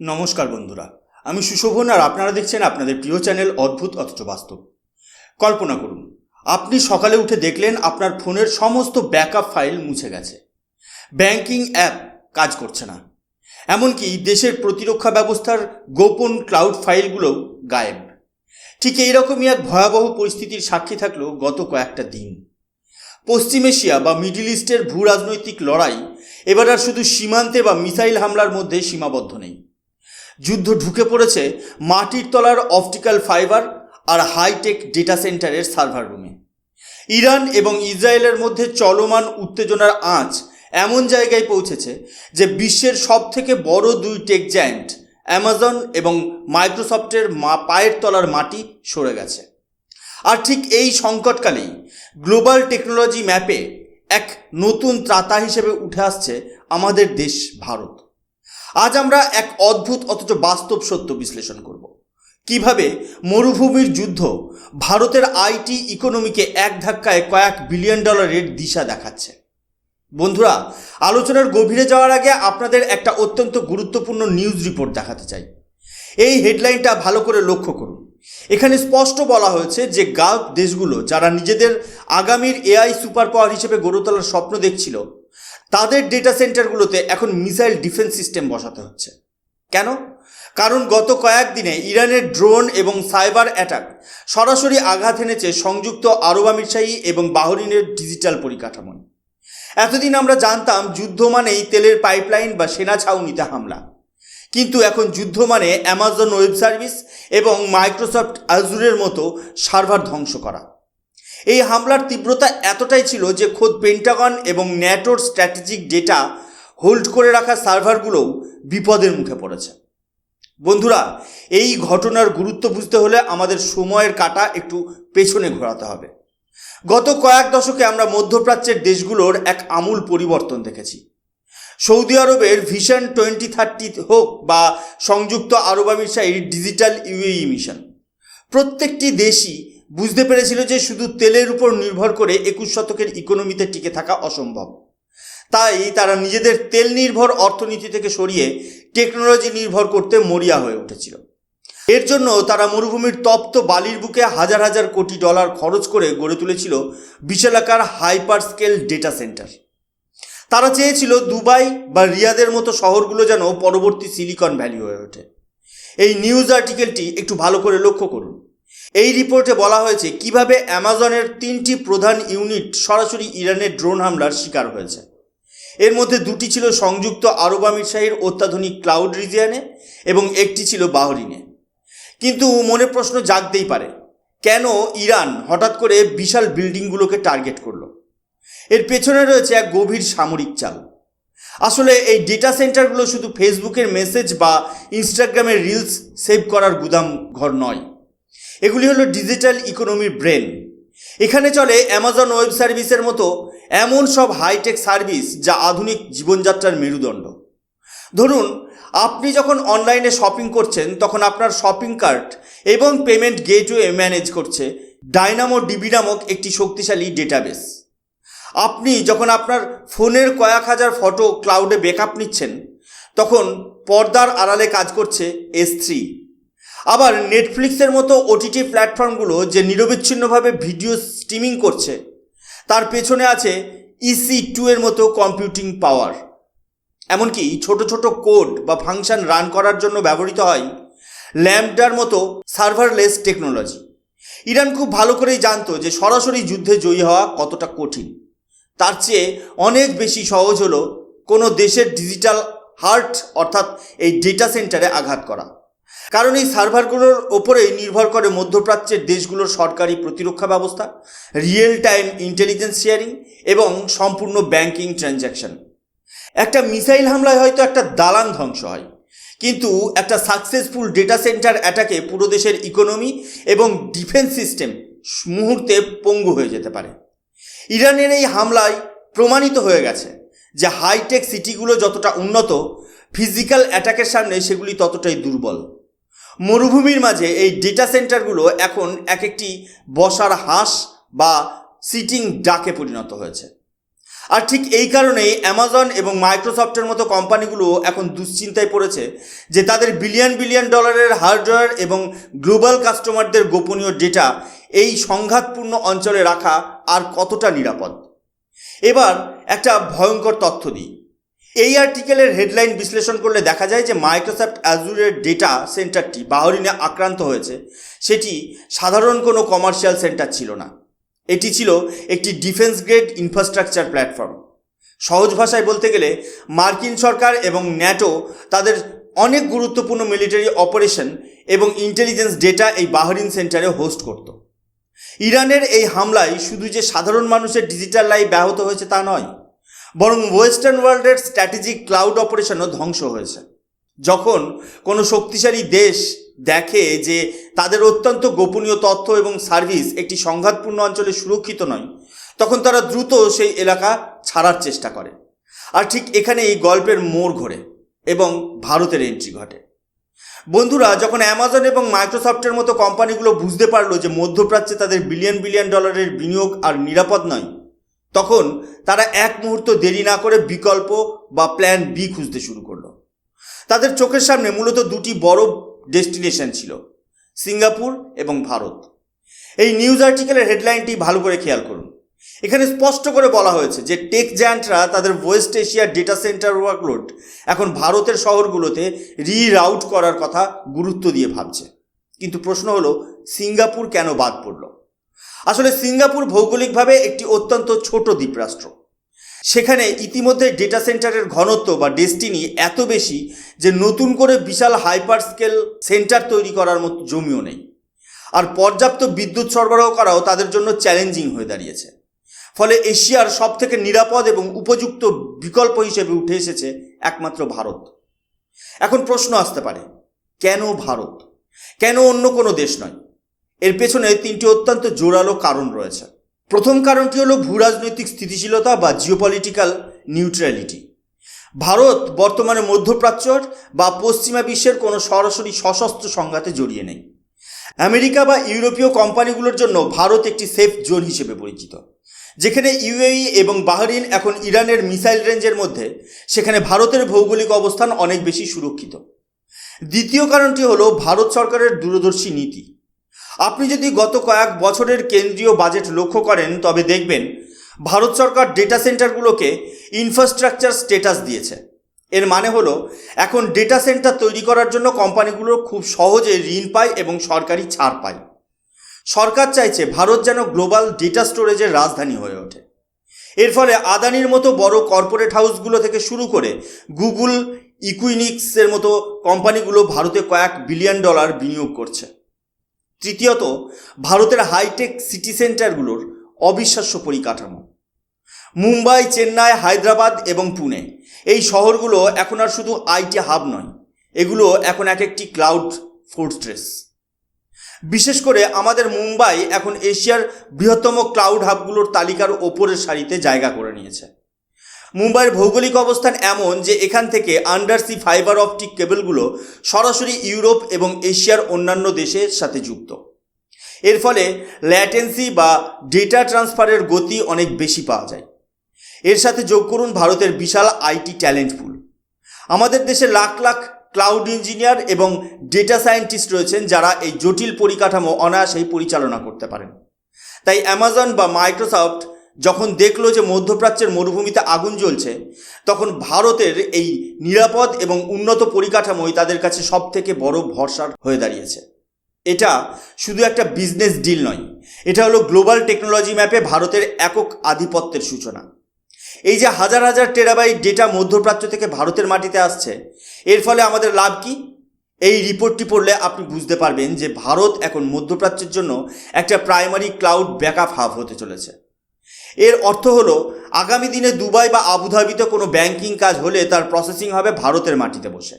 নমস্কার বন্ধুরা, আমি সুশোভন আর আপনারা দেখছেন আপনাদের প্রিয় চ্যানেল অদ্ভুত অথচ বাস্তব। কল্পনা করুন, আপনি সকালে উঠে দেখলেন আপনার ফোনের সমস্ত ব্যাকআপ ফাইল মুছে গেছে, ব্যাংকিং অ্যাপ কাজ করছে না, এমনকি দেশের প্রতিরক্ষা ব্যবস্থার গোপন ক্লাউড ফাইলগুলোও গায়েব। ঠিক এইরকমই এক ভয়াবহ পরিস্থিতির সাক্ষী থাকলো গত কয়েকটা দিন। পশ্চিম এশিয়া বা মিডল ইস্টের ভূ রাজনৈতিক লড়াই এবার আর শুধু সীমান্তে বা মিসাইল হামলার মধ্যে সীমাবদ্ধ নেই। যুদ্ধ ঢুকে পড়েছে মাটির তলার অপটিক্যাল ফাইবার আর হাইটেক ডেটা সেন্টারের সার্ভার রুমে। ইরান এবং ইসরায়েলের মধ্যে চলমান উত্তেজনার আঁচ এমন জায়গায় পৌঁছেছে যে বিশ্বের সবথেকে বড় দুই টেক জায়ান্ট অ্যামাজন এবং মাইক্রোসফটের পায়ের তলার মাটি সরে গেছে। আর ঠিক এই সংকটকালেই গ্লোবাল টেকনোলজি ম্যাপে এক নতুন ত্রাতা হিসেবে উঠে আসছে আমাদের দেশ ভারত। আজ আমরা এক অদ্ভুত অথচ বাস্তব সত্য বিশ্লেষণ করব, কিভাবে মরুভূমির যুদ্ধ ভারতের আইটি ইকোনমিকে এক ধাক্কায় কয়েক বিলিয়ন ডলারের দিশা দেখাচ্ছে। বন্ধুরা, আলোচনার গভীরে যাওয়ার আগে আপনাদের একটা অত্যন্ত গুরুত্বপূর্ণ নিউজ রিপোর্ট দেখাতে চাই। এই হেডলাইনটা ভালো করে লক্ষ্য করুন। এখানে স্পষ্ট বলা হয়েছে যে গালফ দেশগুলো যারা নিজেদের আগামীর এআই সুপার পাওয়ার হিসেবে গড়ে তোলার স্বপ্ন দেখছিল, তাদের ডেটা সেন্টারগুলোতে এখন মিসাইল ডিফেন্স সিস্টেম বসাতে হচ্ছে। কেন? কারণ গত কয়েকদিনে ইরানের ড্রোন এবং সাইবার অ্যাটাক সরাসরি আঘাত এনেছে সংযুক্ত আরব আমিরশাহী এবং বাহরিনের ডিজিটাল পরিকাঠামো। এতদিন আমরা জানতাম যুদ্ধ মানেই তেলের পাইপলাইন বা সেনা ছাউনিতে হামলা, কিন্তু এখন যুদ্ধ মানে অ্যামাজন ওয়েব সার্ভিস এবং মাইক্রোসফট আজুরের মতো সার্ভার ধ্বংস করা। এই হামলার তীব্রতা এতটাই ছিল যে খোদ পেন্টাগন এবং ন্যাটোর স্ট্র্যাটেজিক ডেটা হোল্ড করে রাখা সার্ভারগুলোও বিপদের মুখে পড়েছে। বন্ধুরা, এই ঘটনার গুরুত্ব বুঝতে হলে আমাদের সময়ের কাঁটা একটু পেছনে ঘোরাতে হবে। গত কয়েক দশকে আমরা মধ্যপ্রাচ্যের দেশগুলোর এক আমূল পরিবর্তন দেখেছি। সৌদি আরবের ভিশন 2030 হোক বা সংযুক্ত আরব আমিরশাহীর ডিজিটাল ইউএই মিশন, প্রত্যেকটি দেশই বুঝতে পেরেছিল যে শুধু তেলের উপর নির্ভর করে 21 শতকের ইকোনমিতে টিকে থাকা অসম্ভব। তাই তারা নিজেদের তেল নির্ভর অর্থনীতি থেকে সরিয়ে টেকনোলজি নির্ভর করতে মরিয়া হয়ে উঠেছিল। এর জন্য তারা মরুভূমির তপ্ত বালির বুকে হাজার হাজার কোটি ডলার খরচ করে গড়ে তুলেছিল বিশালাকার হাইপার স্কেল ডেটা সেন্টার। তারা চেয়েছিল দুবাই বা রিয়াদের মতো শহরগুলো যেন পরবর্তী সিলিকন ভ্যালি হয়ে ওঠে। এই নিউজ আর্টিকেলটি একটু ভালো করে লক্ষ্য করুন। এই রিপোর্টে বলা হয়েছে কিভাবে অ্যামাজনের 3টি প্রধান ইউনিট সরাসরি ইরানের ড্রোন হামলার শিকার হয়েছে। এর মধ্যে 2টি ছিল সংযুক্ত আরব আমিরশাহীর অত্যাধুনিক ক্লাউড রিজিয়নে এবং একটি ছিল বাহরিনে। কিন্তু মনে প্রশ্ন জাগতেই পারে, কেন ইরান হঠাৎ করে বিশাল বিল্ডিংগুলোকে টার্গেট করলো? এর পেছনে রয়েছে এক গভীর সামরিক চাল। আসলে এই ডেটা সেন্টারগুলো শুধু ফেসবুকের মেসেজ বা ইনস্টাগ্রামের রিলস সেভ করার গুদাম ঘর নয়, এগুলি হলো ডিজিটাল ইকোনমির ব্রেন। এখানে চলে অ্যামাজন ওয়েব সার্ভিসের মতো এমন সব হাইটেক সার্ভিস যা আধুনিক জীবনযাত্রার মেরুদণ্ড। ধরুন, আপনি যখন অনলাইনে শপিং করছেন তখন আপনার শপিং কার্ট এবং পেমেন্ট গেটওয়ে ম্যানেজ করছে ডাইনামো ডিবি নামক একটি শক্তিশালী ডেটাবেস। আপনি যখন আপনার ফোনের কয়েক হাজার ফটো ক্লাউডে ব্যাকআপ নিচ্ছেন তখন পর্দার আড়ালে কাজ করছে S3। আবার নেটফ্লিক্সের মতো ওটিটি প্ল্যাটফর্মগুলো যে নিরবিচ্ছিন্নভাবে ভিডিও স্ট্রিমিং করছে, তার পেছনে আছে EC2 এর মতো কম্পিউটিং পাওয়ার। এমনকি ছোট ছোট কোড বা ফাংশন রান করার জন্য ব্যবহৃত হয় ল্যাম্বডার মতো সার্ভারলেস টেকনোলজি। ইরান খুব ভালো করেই জানতো যে সরাসরি যুদ্ধে জয়ী হওয়া কতটা কঠিন। তার চেয়ে অনেক বেশি সহজ হলো কোনো দেশের ডিজিটাল হার্ট অর্থাৎ এই ডেটা সেন্টারে আঘাত করা। কারণ এই সার্ভারগুলোর ওপরেই নির্ভর করে মধ্যপ্রাচ্যের দেশগুলোর সরকারি প্রতিরক্ষা ব্যবস্থা, রিয়েল টাইম ইন্টেলিজেন্স শেয়ারিং এবং সম্পূর্ণ ব্যাংকিং ট্রানজ্যাকশন। একটা মিসাইল হামলায় হয়তো একটা দালান ধ্বংস হয়, কিন্তু একটা সাকসেসফুল ডেটা সেন্টার অ্যাটাকে পুরো দেশের ইকোনমি এবং ডিফেন্স সিস্টেম মুহূর্তে পঙ্গু হয়ে যেতে পারে। ইরানের এই হামলায় প্রমাণিত হয়ে গেছে যে হাইটেক সিটিগুলো যতটা উন্নত, ফিজিক্যাল অ্যাটাকের সামনে সেগুলি ততটাই দুর্বল। মরুভূমির মাঝে এই ডেটা সেন্টারগুলো এখন এক একটি বসার হাঁস বা সিটিং ডাকে পরিণত হয়েছে। আর ঠিক এই কারণেই অ্যামাজন এবং মাইক্রোসফটের মতো কোম্পানিগুলো এখন দুশ্চিন্তায় পড়েছে যে তাদের বিলিয়ন বিলিয়ন ডলারের হার্ডওয়্যার এবং গ্লোবাল কাস্টমারদের গোপনীয় ডেটা এই সংঘাতপূর্ণ অঞ্চলে রাখা আর কতটা নিরাপদ। এবার একটা ভয়ঙ্কর তথ্য দিই। এই আর্টিকেলের হেডলাইন বিশ্লেষণ করলে দেখা যায় যে মাইক্রোসফট অ্যাজুরের ডেটা সেন্টারটি বাহরিনে আক্রান্ত হয়েছে সেটি সাধারণ কোনো কমার্শিয়াল সেন্টার ছিল না, এটি ছিল একটি ডিফেন্স গ্রেড ইনফ্রাস্ট্রাকচার প্ল্যাটফর্ম। সহজ ভাষায় বলতে গেলে মার্কিন সরকার এবং ন্যাটো তাদের অনেক গুরুত্বপূর্ণ মিলিটারি অপারেশন এবং ইন্টেলিজেন্স ডেটা এই বাহরিন সেন্টারে হোস্ট করত। ইরানের এই হামলায় শুধু যে সাধারণ মানুষের ডিজিটাল লাইফ ব্যাহত হয়েছে তা নয়, বরং ওয়েস্টার্ন ওয়ার্ল্ডের স্ট্র্যাটেজিক ক্লাউড অপারেশনও ধ্বংস হয়েছে। যখন কোনো শক্তিশালী দেশ দেখে যে তাদের অত্যন্ত গোপনীয় তথ্য এবং সার্ভিস একটি সংঘাতপূর্ণ অঞ্চলে সুরক্ষিত নয়, তখন তারা দ্রুত সেই এলাকা ছাড়ার চেষ্টা করে। আর ঠিক এখানে এই গল্পের মোড় ঘোরে এবং ভারতের এন্ট্রি ঘটে। বন্ধুরা, যখন অ্যামাজন এবং মাইক্রোসফটের মতো কোম্পানিগুলো বুঝতে পারলো যে মধ্যপ্রাচ্যে তাদের বিলিয়ন বিলিয়ন ডলারের বিনিয়োগ আর নিরাপদ নয়, তখন তারা এক মুহূর্ত দেরি না করে বিকল্প বা প্ল্যান বি খুঁজতে শুরু করলো। তাদের চোখের সামনে মূলত দুটি বড় ডেস্টিনেশন ছিল, সিঙ্গাপুর এবং ভারত। এই নিউজ আর্টিকেলের হেডলাইনটি ভালো করে খেয়াল করুন। এখানে স্পষ্ট করে বলা হয়েছে যে টেক জায়ান্টরা তাদের ওয়েস্ট এশিয়ার ডেটা সেন্টার ওয়ার্কলোড এখন ভারতের শহরগুলোতে রিরাউট করার কথা গুরুত্ব দিয়ে ভাবছে। কিন্তু প্রশ্ন হলো, সিঙ্গাপুর কেন বাদ পড়ল? আসলে সিঙ্গাপুর ভৌগোলিকভাবে একটি অত্যন্ত ছোট দ্বীপরাষ্ট্র। সেখানে ইতিমধ্যে ডেটা সেন্টারের ঘনত্ব বা ডেস্টিনি এত বেশি যে নতুন করে বিশাল হাইপার স্কেল সেন্টার তৈরি করার মতো জমিও নেই। আর পর্যাপ্ত বিদ্যুৎ সরবরাহ করাও তাদের জন্য চ্যালেঞ্জিং হয়ে দাঁড়িয়েছে। ফলে এশিয়ার সবথেকে নিরাপদ এবং উপযুক্ত বিকল্প হিসেবে উঠে এসেছে একমাত্র ভারত। এখন প্রশ্ন আসতে পারে, কেন ভারত, কেন অন্য কোনো দেশ নয়? এর পেছনে তিনটি অত্যন্ত জোরালো কারণ রয়েছে। প্রথম কারণটি হলো ভূরাজনৈতিক স্থিতিশীলতা বা জিওপলিটিক্যাল নিউট্রালিটি। ভারত বর্তমানে মধ্যপ্রাচ্যর বা পশ্চিমা বিশ্বের কোনো সরাসরি সশস্ত্র সংঘাতে জড়িয়ে নেই। আমেরিকা বা ইউরোপীয় কোম্পানিগুলোর জন্য ভারত একটি সেফ জোন হিসেবে পরিচিত। যেখানে ইউএই এবং বাহরিন এখন ইরানের মিসাইল রেঞ্জের মধ্যে, সেখানে ভারতের ভৌগোলিক অবস্থান অনেক বেশি সুরক্ষিত। দ্বিতীয় কারণটি হলো ভারত সরকারের দূরদর্শী নীতি। আপনি যদি গত কয়েক বছরের কেন্দ্রীয় বাজেট লক্ষ্য করেন তবে দেখবেন ভারত সরকার ডেটা সেন্টারগুলোকে ইনফ্রাস্ট্রাকচার স্ট্যাটাস দিয়েছে। এর মানে হলো এখন ডেটা সেন্টার তৈরি করার জন্য কোম্পানিগুলো খুব সহজে ঋণ পায় এবং সরকারি ছাড় পায়। সরকার চাইছে ভারত যেন গ্লোবাল ডেটা স্টোরেজের রাজধানী হয়ে ওঠে। এর ফলে আদানির মতো বড় কর্পোরেট হাউসগুলো থেকে শুরু করে গুগল, ইকুইনিক্সের মতো কোম্পানিগুলো ভারতে কয়েক বিলিয়ন ডলার বিনিয়োগ করছে। তৃতীয়ত, ভারতের হাইটেক সিটি সেন্টারগুলোর অবিশ্বাস্য পরিকাঠামো। মুম্বাই, চেন্নাই, হায়দ্রাবাদ এবং পুনে, এই শহরগুলো এখন আর শুধু আইটি হাব নয়, এগুলো এখন এক একটি ক্লাউড ফোর্ট্রেস। বিশেষ করে আমাদের মুম্বাই এখন এশিয়ার বৃহত্তম ক্লাউড হাবগুলোর তালিকার ওপরের সারিতে জায়গা করে নিয়েছে। মুম্বাইয়ের ভৌগোলিক অবস্থান এমন যে এখান থেকে আন্ডারসি ফাইবার অপটিক কেবলগুলো সরাসরি ইউরোপ এবং এশিয়ার অন্যান্য দেশের সাথে যুক্ত। এর ফলে ল্যাটেন্সি বা ডেটা ট্রান্সফারের গতি অনেক বেশি পাওয়া যায়। এর সাথে যোগ করুন ভারতের বিশাল আইটি ট্যালেন্ট পুল। আমাদের দেশে লাখ লাখ ক্লাউড ইঞ্জিনিয়ার এবং ডেটা সায়েন্টিস্ট রয়েছেন যারা এই জটিল পরিকাঠামো অনায়াসেই পরিচালনা করতে পারেন। তাই অ্যামাজন বা মাইক্রোসফট যখন দেখলো যে মধ্যপ্রাচ্যের মরুভূমিতে আগুন জ্বলছে, তখন ভারতের এই নিরাপদ এবং উন্নত পরিকাঠামোই তাদের কাছে সবথেকে বড় ভরসার হয়ে দাঁড়িয়েছে। এটা শুধু একটা বিজনেস ডিল নয়, এটা হলো গ্লোবাল টেকনোলজি ম্যাপে ভারতের একক আধিপত্যের সূচনা। এই যে হাজার হাজার টেরাবাইট ডেটা মধ্যপ্রাচ্য থেকে ভারতের মাটিতে আসছে, এর ফলে আমাদের লাভ কি? এই রিপোর্টটি পড়লে আপনি বুঝতে পারবেন যে ভারত এখন মধ্যপ্রাচ্যের জন্য একটা প্রাইমারি ক্লাউড ব্যাকআপ হাব হতে চলেছে। এর অর্থ হলো আগামী দিনে দুবাই বা আবুধাবিতে কোনো ব্যাংকিং কাজ হলে তার প্রসেসিং হবে ভারতের মাটিতে বসে।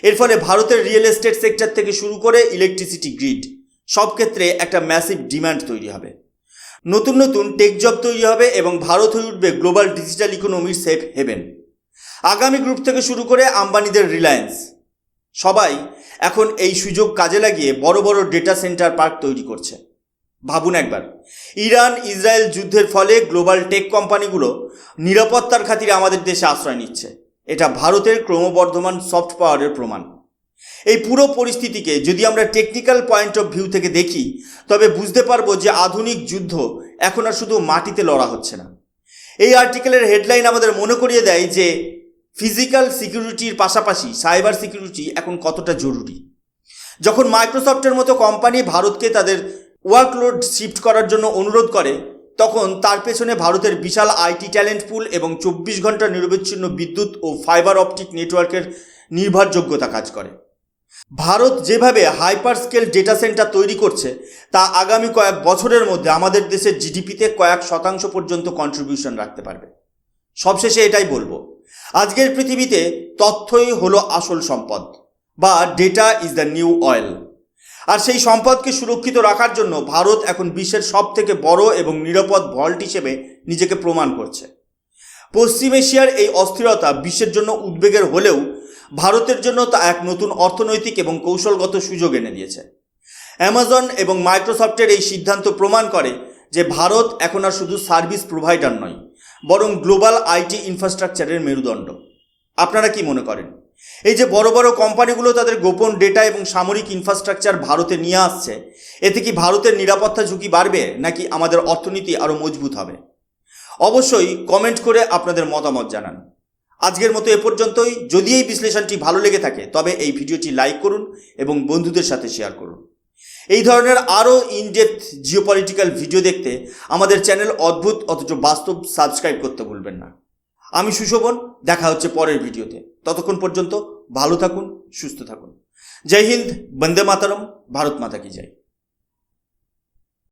এর ফলে ভারতের রিয়েল এস্টেট সেক্টর থেকে শুরু করে ইলেকট্রিসিটি গ্রিড সব ক্ষেত্রে একটা ম্যাসিভ ডিমান্ড তৈরি হবে। নতুন নতুন টেক জব তৈরি হবে এবং ভারত হয়ে উঠবে গ্লোবাল ডিজিটাল ইকোনমির সেফ হেভেন। আগামী গ্রুপ থেকে শুরু করে আম্বানিদের রিলায়েন্স, সবাই এখন এই সুযোগ কাজে লাগিয়ে বড় বড় ডেটা সেন্টার পার্ক তৈরি করছে। ভাবুন একবার, ইরান ইসরায়েল যুদ্ধের ফলে গ্লোবাল টেক কোম্পানিগুলো নিরাপত্তার খাতিরে আমাদের দেশে আশ্রয় নিচ্ছে। এটা ভারতের ক্রমবর্ধমান সফট পাওয়ারের প্রমাণ। এই পুরো পরিস্থিতিকে যদি আমরা টেকনিক্যাল পয়েন্ট অফ ভিউ থেকে দেখি, তবে বুঝতে পারবো যে আধুনিক যুদ্ধ এখন আর শুধু মাটিতে লড়া হচ্ছে না। এই আর্টিকেলের হেডলাইন আমাদের মনে করিয়ে দেয় যে ফিজিক্যাল সিকিউরিটির পাশাপাশি সাইবার সিকিউরিটি এখন কতটা জরুরি। যখন মাইক্রোসফটের মতো কোম্পানি ভারতকে তাদের ওয়ার্কলোড শিফট করার জন্য অনুরোধ করে, তখন তার পেছনে ভারতের বিশাল আইটি ট্যালেন্ট পুল এবং 24 ঘন্টা নিরবচ্ছিন্ন বিদ্যুৎ ও ফাইবার অপটিক নেটওয়ার্কের নির্ভরযোগ্যতা কাজ করে। ভারত যেভাবে হাইপার স্কেল ডেটা সেন্টার তৈরি করছে, তা আগামী কয়েক বছরের মধ্যে আমাদের দেশের জিডিপিতে কয়েক শতাংশ পর্যন্ত কন্ট্রিবিউশন রাখতে পারবে। সবশেষে এটাই বলবো, আজকের পৃথিবীতে তথ্যই হলো আসল সম্পদ, বা data is the new oil. আর সেই সম্পদকে সুরক্ষিত রাখার জন্য ভারত এখন বিশ্বের সব থেকে বড় এবং নিরাপদ ভল্ট হিসেবে নিজেকে প্রমাণ করছে। পশ্চিম এশিয়ার এই অস্থিরতা বিশ্বের জন্য উদ্বেগের হলেও ভারতের জন্য তা এক নতুন অর্থনৈতিক এবং কৌশলগত সুযোগ এনে দিয়েছে। অ্যামাজন এবং মাইক্রোসফটের এই সিদ্ধান্ত প্রমাণ করে যে ভারত এখন আর শুধু সার্ভিস প্রোভাইডার নয়, বরং গ্লোবাল আইটি ইনফ্রাস্ট্রাকচারের মেরুদণ্ড। আপনারা কি মনে করেন, এই যে বড় বড় কোম্পানিগুলো তাদের গোপন ডেটা এবং সামরিক ইনফ্রাস্ট্রাকচার ভারতে নিয়ে আসছে, এতে কি ভারতের নিরাপত্তা ঝুঁকি বাড়বে, নাকি আমাদের অর্থনীতি আরও মজবুত হবে? অবশ্যই কমেন্ট করে আপনাদের মতামত জানান। আজকের মতো এ পর্যন্তই। যদি এই বিশ্লেষণটি ভালো লেগে থাকে, তবে এই ভিডিওটি লাইক করুন এবং বন্ধুদের সাথে শেয়ার করুন। এই ধরনের আরও ইনডেপথ জিওপলিটিক্যাল ভিডিও দেখতে আমাদের চ্যানেল অদ্ভুত অথচ বাস্তব সাবস্ক্রাইব করতে ভুলবেন না। আমি সুশোভন, দেখা হচ্ছে পরের ভিডিওতে। ততক্ষণ পর্যন্ত ভালো থাকুন, সুস্থ থাকুন। জয় হিন্দ, বন্দে মাতরম, ভারত মাতা কি জয়।